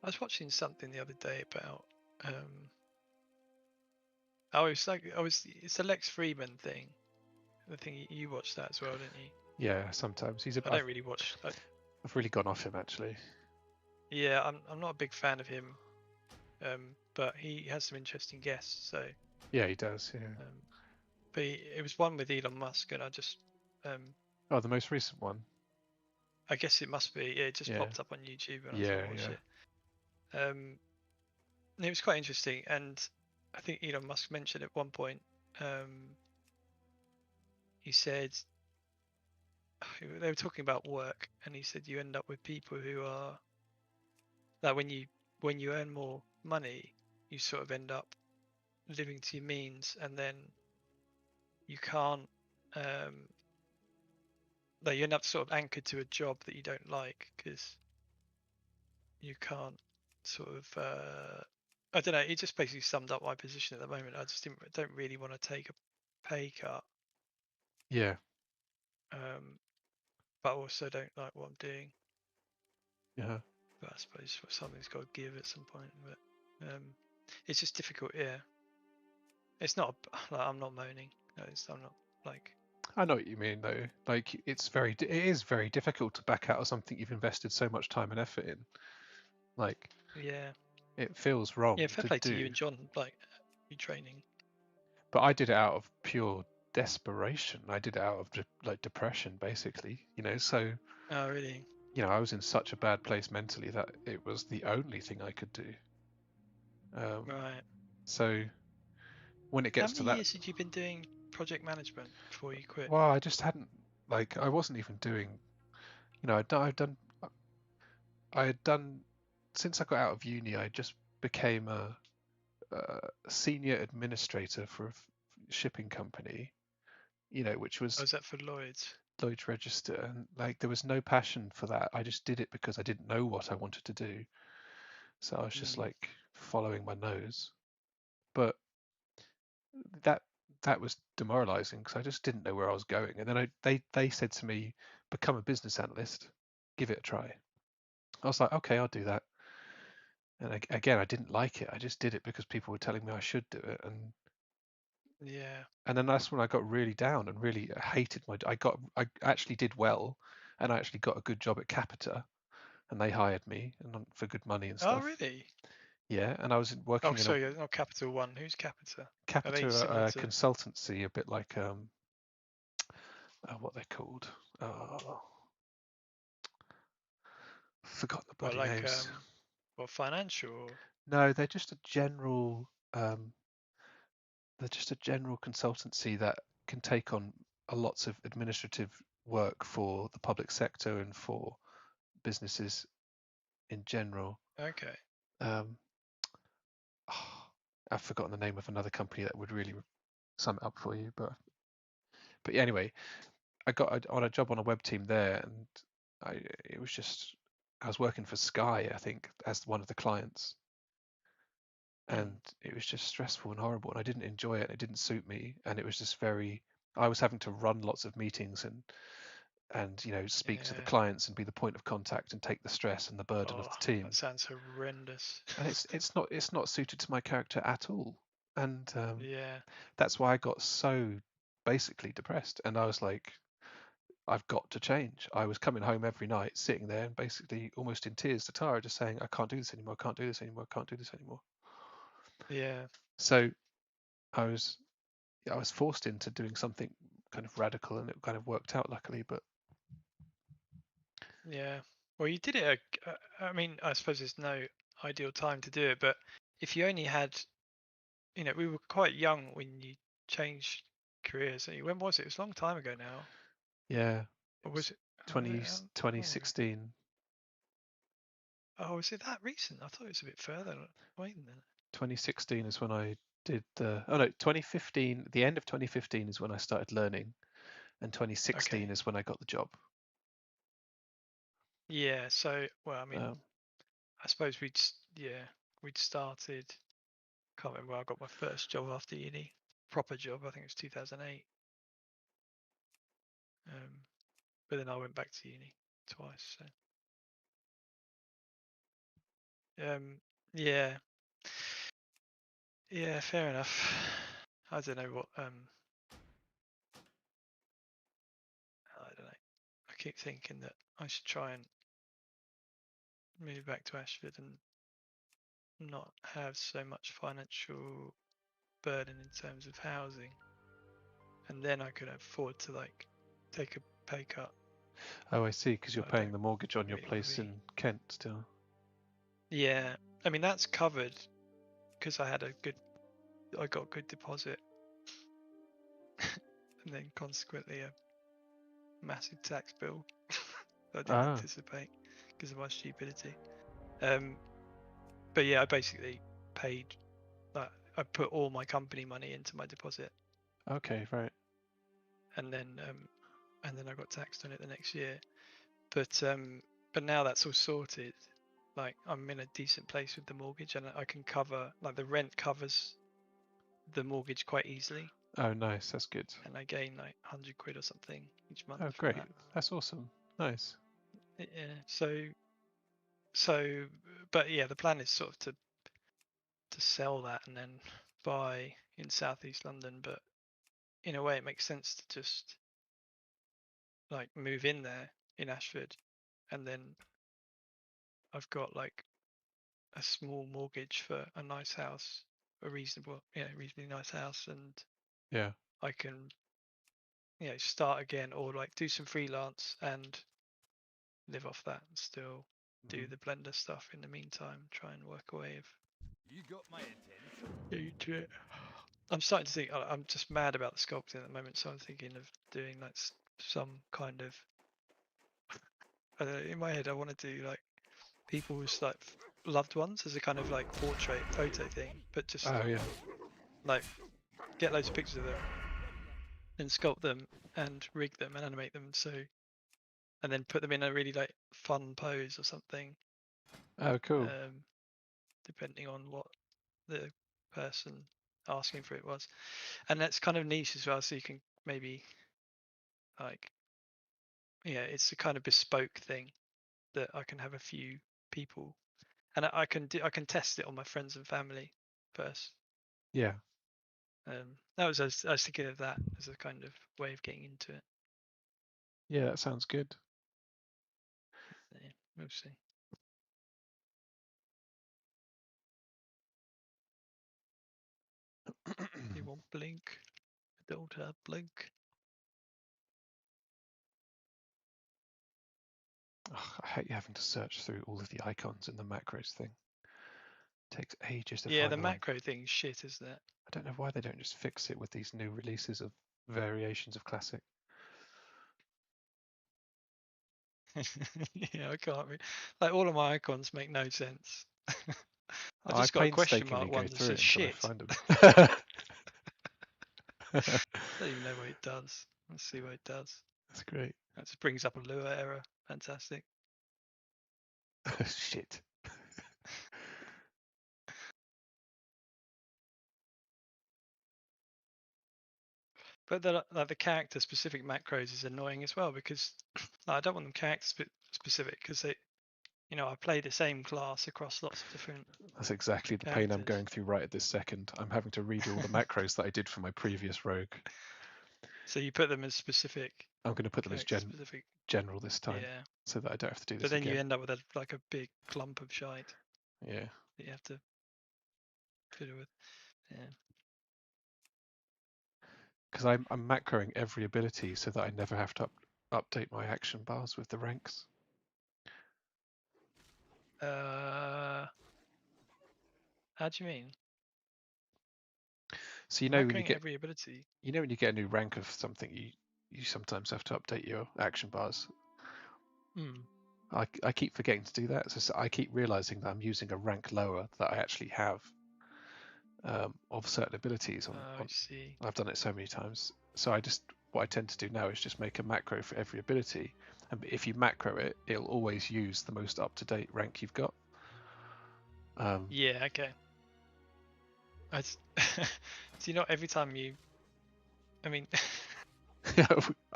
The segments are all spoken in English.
I was watching something the other day about it's the Lex Friedman thing. I think you watched that as well, didn't you? Yeah, sometimes I don't really watch. I've really gone off him actually. Yeah, I'm not a big fan of him, but he has some interesting guests. So Yeah, he does. Yeah. but it was one with Elon Musk, and I just Oh, the most recent one. I guess it must be. Yeah, it just Yeah. popped up on YouTube, and I Yeah, thought, watch yeah. it. And it was quite interesting, and I think Elon Musk mentioned at one point. He said they were talking about work, and he said you end up with people who are that when you earn more money, you sort of end up living to your means, and then you can't that you end up sort of anchored to a job that you don't like because you can't sort of I don't know. It just basically summed up my position at the moment. I just don't really want to take a pay cut, Yeah. but also don't like what I'm doing. Yeah. But I suppose something's got to give at some point. But it's just difficult. Yeah, it's not. Like, I'm not moaning. No, I'm not like. I know what you mean though. Like it is very difficult to back out of something you've invested so much time and effort in. Like Yeah. it feels wrong Yeah. Fair to play to you do. and John. Like you training. But I did it out of pure desperation. I did it out of like depression basically, so Oh really? I was in such a bad place mentally that it was the only thing I could do. Right. So when it How gets many to that, years had you been doing project management before you quit? well, I just hadn't, like, I wasn't even doing, I had done, since I got out of uni, I just became a senior administrator for a shipping company, which Oh, was was that for Lloyd's? Lloyd's Register. And like, there was no passion for that. I just did it because I didn't know what I wanted to do. So I was just like following my nose. But that that was demoralizing because I just didn't know where I was going. And then they said to me, become a business analyst, give it a try. I was like, okay, I'll do that. And again, I didn't like it. I just did it because people were telling me I should do it. Yeah. And then that's when I got really down and really hated I actually did well, and I actually got a good job at Capita, and they hired me and for good money and Oh stuff. really? Yeah, and I was Oh working in a sorry, not Capital One. Who's Capita? Are they Capita similar to? consultancy, a bit like what they're called. Oh, forgot the Well, bloody like names. financial? Or... No, they're just a general. They're just a general consultancy that can take on a lots of administrative work for the public sector and for businesses in general. Okay. Um, I've forgotten the name of another company that would really sum it up for you, but yeah, anyway, I got on a job on a web team there, and it was just I was working for Sky, I think, as one of the clients, and it was just stressful and horrible, and I didn't enjoy it. It didn't suit me, and it was just I was having to run lots of meetings and speak to the Yeah. clients and be the point of contact and take the stress and the burden of Oh, the team. that sounds horrendous. And it's not suited to my character at all. And Yeah. that's why I got so basically depressed. And I was like, I've got to change. I was coming home every night, sitting there and basically almost in tears to Tara, just saying, I can't do this anymore. I can't do this anymore. I can't do this anymore. Yeah. So I was I was forced into doing something kind of radical, and it kind of worked out luckily. But Yeah. Well, you did it. I mean, I suppose there's no ideal time to do it, but if you only had, we were quite young when you changed careers. When was it? It was a long time ago now. yeah, Or it was was it? Was it 20, how long ago? 2016. Oh, is it that recent? I thought it was a bit further. Wait a minute. 2016 is when I did oh no, 2015, the end of 2015 is when I started learning, and 2016 Okay. is when I got the job. Yeah. So, well, I mean, Um, I suppose we'd started. Can't remember where I got my first job after uni. Proper job. I think it was 2008. But then I went back to uni twice. So Yeah, yeah, fair enough. I don't know what I don't know. I keep thinking that I should try and move back to Ashford and not have so much financial burden in terms of housing, and then I could afford to like take a pay cut. Oh, I see, because you're I paying don't the mortgage on your really want to place be. in Kent still. Yeah, I mean that's covered because I got a good deposit, and then consequently a massive tax bill that I didn't Ah, anticipate because of my stupidity. But yeah, I basically paid. I put all my company money into my deposit, okay, right. and then I got taxed on it the next year. But now that's all sorted. Like I'm in a decent place with the mortgage, and I can cover like the rent covers the mortgage quite easily, Oh, nice, that's good. and I gain like 100 quid or something each month Oh, from great, that. that's awesome. Nice. Yeah. So, but yeah, the plan is sort of to sell that and then buy in southeast London. But in a way, it makes sense to just like move in there in Ashford, and then I've got like a small mortgage for a nice house, reasonably nice house, and Yeah. I can, start again or like do some freelance and live off that and still do Mhm. the Blender stuff in the meantime, try and work away of You got my attention. into it. I'm starting to think I'm just mad about the sculpting at the moment, so I'm thinking of doing like some kind of in my head I want to do like people's like loved ones as a kind of like portrait photo thing, but just Oh, yeah. like get loads of pictures of them and sculpt them and rig them and animate them and then put them in a really like fun pose or something, Oh, cool. um, depending on what the person asking for it was. And that's kind of niche as well, so you can maybe like it's a kind of bespoke thing that I can have a few people, and I can test it on my friends and family first. Yeah. That was I was thinking of that as a kind of way of getting into it. Yeah, that sounds good. Yeah, we'll see. You won't blink. Don't blink. Ugh, I hate having to search through all of the icons in the macros thing. Takes ages to Yeah, the find the one. macro thing's shit, isn't it? I don't know why they don't just fix it with these new releases of variations of Classic. Yeah, I can't read. Like all of my icons make no sense. I I just got a question painstakingly mark go one that through says it until I shit. find them. Don't even know what it does. Let's see what it does. That's great. That just brings up a Lua error. Fantastic. Shit. But the character specific macros is annoying as well because I don't want them character specific because I play the same class across lots of different That's exactly the pain I'm characters. going through right at this second. I'm having to redo all the macros that I did for my previous rogue. So you put them as specific, I'm going to put them as character specific. general this time, Yeah. so that I don't have to do But this then you again. end up with like a big clump of shite Yeah. that you have to fiddle with. Yeah. Because I'm macroing every ability so that I never have to update my action bars with the ranks. How do you mean? So Macroing every ability. when you get a new rank of something, you sometimes have to update your action bars. Hmm. I keep forgetting to do that, so I keep realizing that I'm using a rank lower that I actually have of certain abilities I see. I've done it so many times. So what I tend to do now is just make a macro for every ability, and if you macro it, it'll always use the most up-to-date rank you've got. Yeah. Okay. So every time I mean,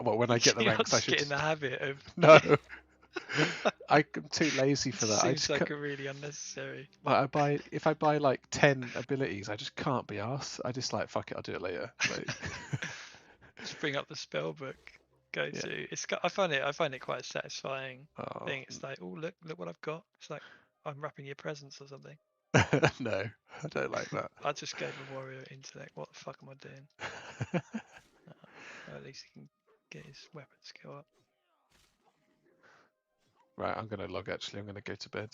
Well, when I get the you're ranks, I just should get in the habit of no. I'm too lazy for that. I Seems just like a really unnecessary. like if I buy like 10 abilities, I just can't be arsed. I just like fuck it, I'll do it later. Like, Just bring up the spell book. Go Yeah. to. I find it quite a satisfying oh thing. It's like, oh look what I've got. It's like I'm wrapping your presents or something. no, I don't like that. I just gave a warrior intellect. What the fuck am I doing? Well, at least he can get his weapon skill up. Right, I'm gonna log actually. I'm gonna go to bed.